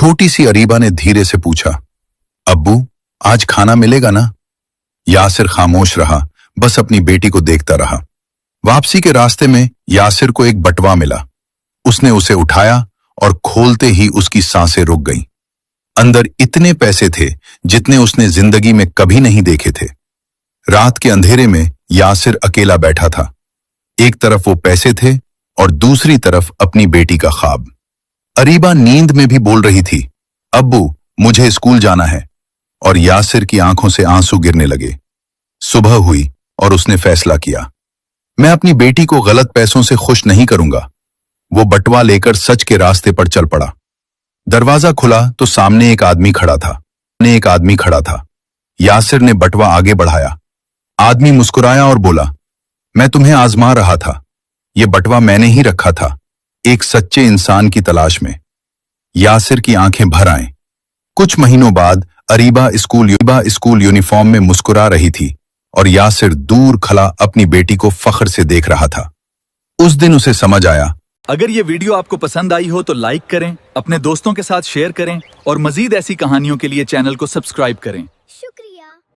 छोटी सी अरीबा ने धीरे से पूछा, अब्बू आज खाना मिलेगा ना? यासिर खामोश रहा, बस अपनी बेटी को देखता रहा। वापसी के रास्ते में यासिर को एक बटवा मिला। उसने उसे उठाया और खोलते ही उसकी सांसें रुक गईं। अंदर इतने पैसे थे जितने उसने जिंदगी में कभी नहीं देखे थे। रात के अंधेरे में यासिर अकेला बैठा था। एक तरफ वो पैसे थे और दूसरी तरफ अपनी बेटी का ख्वाब। अरीबा नींद में भी बोल रही थी, अब्बू मुझे स्कूल जाना है। और यासिर की आंखों से आंसू गिरने लगे। सुबह हुई और उसने फैसला किया, मैं अपनी बेटी को गलत पैसों से खुश नहीं करूंगा। वो बटवा लेकर सच के रास्ते पर चल पड़ा। दरवाजा खुला तो सामने एक आदमी खड़ा था। यासिर ने बटवा आगे बढ़ाया। आदमी मुस्कुराया और बोला, मैं तुम्हें आजमा रहा था। ये बटवा मैंने ही रखा था, एक सच्चे इंसान की तलाश में। यासिर की आंखें भर आईं। कुछ महीनों बाद अरीबा स्कूल यूनिफॉर्म में मुस्कुरा रही थी और यासिर दूर खड़ा अपनी बेटी को फख्र से देख रहा था। उस दिन उसे समझ आया। अगर ये वीडियो आपको पसंद आई हो तो लाइक करें, अपने दोस्तों के साथ शेयर करें और मजीद ऐसी कहानियों के लिए चैनल को सब्सक्राइब करें। शुक्रिया।